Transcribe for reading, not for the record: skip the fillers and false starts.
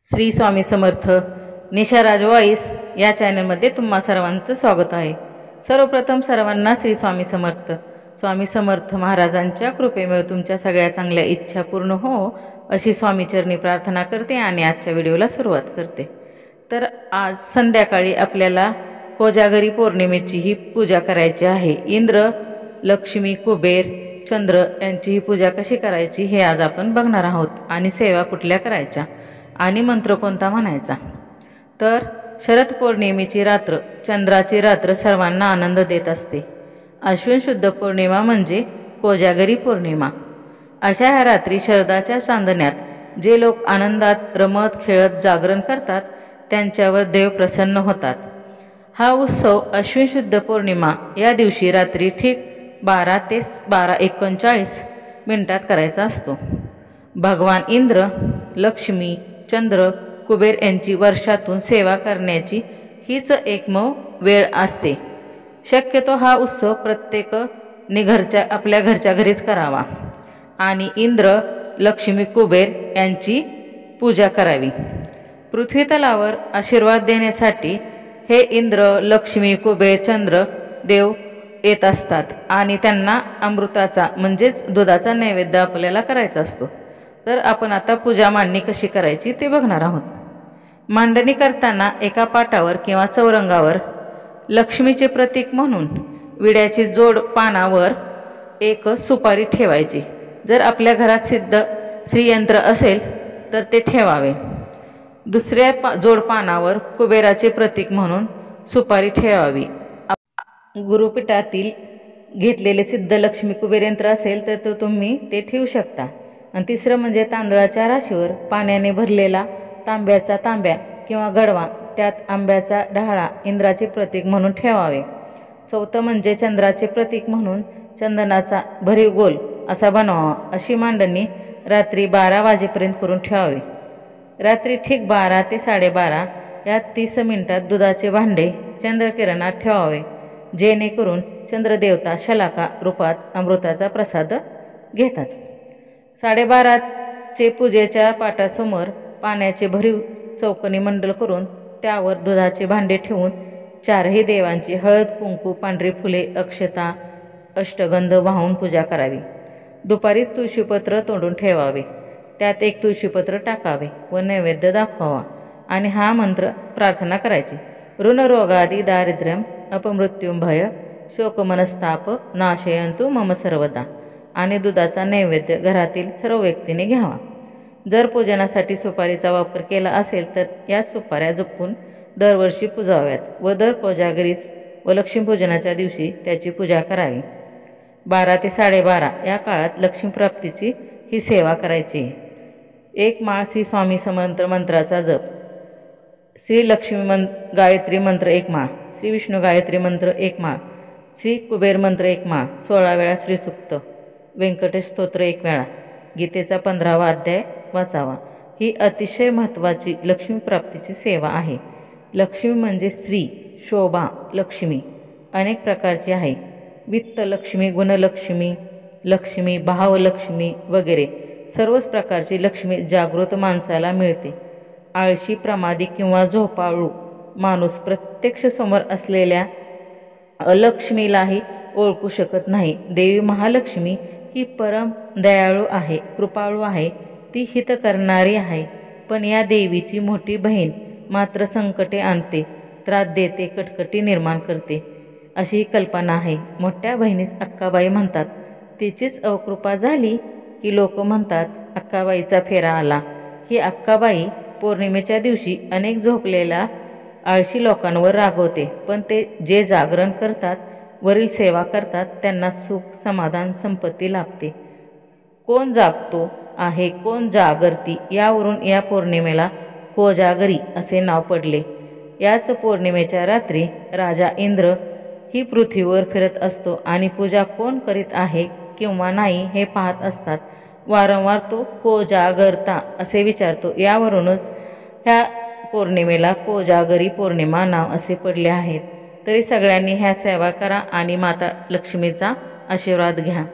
श्री स्वामी समर्थ निशा राजवाईस या चॅनलमध्ये तुम्हा सर्वांचं स्वागत आहे। सर्वप्रथम सर्वांना श्री स्वामी समर्थ महाराजांच्या कृपेमुळे तुमच्या सगळ्या चांगल्या इच्छा पूर्ण हो अशी स्वामीचरणी प्रार्थना करते आणि आजच्या व्हिडिओला सुरुवात करते। तर आज संध्याकाळी आपल्याला कोजागरी पौर्णिमेची ही पूजा करायची आहे। इंद्र, लक्ष्मी, कुबेर, चंद्र यांची ही पूजा कशी करायची हे आज आपण बघणार आहोत आणि सेवा कुठल्या करायच्या आणि मंत्र कोणता म्हणायचा। तर शरद पौर्णिमेची रात्र, चंद्राची रात्र सर्वांना आनंद देत असते। अश्विन शुद्ध पौर्णिमा म्हणजे कोजागरी पौर्णिमा। अशा ह्या रात्री शरदाच्या चांदण्यात जे लोक आनंदात रमत खेळत जागरण करतात त्यांच्यावर देव प्रसन्न होतात। हा उत्सव अश्विन शुद्ध पौर्णिमा या दिवशी रात्री ठीक 12 ते 12:39 करायचा असतो। भगवान इंद्र, लक्ष्मी, चंद्र, कुबेर यांची वर्षातून सेवा करण्याची हीच एकमेव वेळ असते। शक्यतो हा उत्सव प्रत्येकाने आपल्या घरच्या घरीच करावा आणि इंद्र, लक्ष्मी, कुबेर यांची पूजा करावी। पृथ्वी तलावर आशीर्वाद देण्यासाठी हे इंद्र, लक्ष्मी, कुबेर, चंद्र देव येत असतात आणि त्यांना अमृताचा म्हणजेच दुधाचा नैवेद्य आपल्याला करायचा असतो। तर आपण आता पूजा मांडणी कशी करायची ते बघणार आहोत। मांडणी करताना एका पाटावर किंवा चौरंगावर लक्ष्मीचे प्रतीक म्हणून विड्याची जोड पानावर एक सुपारी ठेवायची। जर आपल्या घरात सिद्ध श्रीयंत्र असेल तर ते ठेवावे। दुसऱ्या जोड पानावर कुबेराचे प्रतीक म्हणून सुपारी ठेवावी। गुरुपीठातील घेतलेले सिद्ध लक्ष्मी कुबेर यंत्र असेल तर तुम्ही ते ठेवू शकता। आणि तिसरं म्हणजे तांदळाच्या राशीवर पाण्याने भरलेला तांब्याचा तांब्या किंवा गडवा, त्यात आंब्याचा डहाळा इंद्राचे प्रतीक म्हणून ठेवावे। चौथं म्हणजे चंद्राचे प्रतीक म्हणून चंदनाचा भरीव गोल असा बनवावा। अशी मांडणी रात्री 12 वाजेपर्यंत करून ठेवावी। रात्री ठीक 12 ते 12:30 या 30 मिनिटात दुधाचे भांडे चंद्रकिरणात ठेवावे, जेणेकरून चंद्रदेवता शलाका रूपात अमृताचा प्रसाद घेतात। 12:30चे पूजेच्या पाटासमोर पाण्याचे भरीव चौकोनी मंडल करून त्यावर दुधाचे भांडे ठेवून चारही देवांची हळद, कुंकू, पांढरी फुले, अक्षता, अष्टगंध वाहून पूजा करावी। दुपारी तुळशीपत्र तोडून ठेवावे, त्यात एक तुळशीपत्र टाकावे व नैवेद्य दाखवावा आणि हा मंत्र प्रार्थना करायची। ऋणरोगादि दारिद्र्यम अपमृत्युम भय शोकमनस्ताप नाशयंतु मम सर्वदा। आणि दुधाचा नैवेद्य घरातील सर्व व्यक्तींनी घ्यावा। जर पूजनासाठी सुपारीचा वापर केला असेल तर या सुपाऱ्या जपून दरवर्षी पुजाव्यात व दर कोजागरीस व लक्ष्मीपूजनाच्या दिवशी त्याची पूजा करावी। 12 ते 12:30 या काळात लक्ष्मीप्राप्तीची ही सेवा करायची। एक माळ श्री स्वामी समर्थ मंत्राचा जप, श्री लक्ष्मी गायत्री मंत्र 1 माळ, श्री विष्णू गायत्री मंत्र 1 माळ, श्री कुबेर मंत्र 1 माळ, 16 वेळा श्रीसूक्त, व्यंकटेश स्तोत्र 1 वेळा, गीतेचा 15वा अध्याय वाचावा। ही अतिशय महत्त्वाची लक्ष्मीप्राप्तीची सेवा आहे। लक्ष्मी म्हणजे स्त्री, शोभा लक्ष्मी अनेक प्रकारची आहे। वित्त लक्ष्मी, गुणलक्ष्मी, लक्ष्मी, भावलक्ष्मी वगैरे सर्वच प्रकारची लक्ष्मी जागृत माणसाला मिळते। आळशी, प्रमादी किंवा झोपाळू माणूस प्रत्यक्ष समोर असलेल्या अलक्ष्मीलाही ओळखू शकत नाही। देवी महालक्ष्मी ही परम दयाळू आहे, कृपाळू आहे, ती हित करणारी आहे। पण या देवीची मोठी बहीण मात्र संकटे आणते, त्रास देते, कटकटी निर्माण करते अशी कल्पना आहे। मोठ्या बहिणीस अक्काबाई म्हणतात। तिचीच अवकृपा झाली की लोक म्हणतात अक्काबाईचा फेरा आला। ही अक्काबाई पौर्णिमेच्या दिवशी अनेक झोपलेल्या आळशी लोकांवर रागवते, पण ते जे जागरण करतात, वरील सेवा करतात त्यांना सुख, समाधान, संपत्ती लाभते। कोण जागतो आहे, कोण जागरती यावरून या पौर्णिमेला कोजागरी असे नाव पडले। याच पौर्णिमेच्या रात्री राजा इंद्र ही पृथ्वीवर फिरत असतो आणि पूजा कोण करीत आहे किंवा नाही हे पाहत असतात। वारंवार तो कोजागरता असे विचारतो। यावरूनच ह्या पौर्णिमेला कोजागरी पौर्णिमा नाव असे पडले आहेत। तरी सगळ्यांनी ह्या सेवा करा आणि माता लक्ष्मीचा आशीर्वाद घ्या।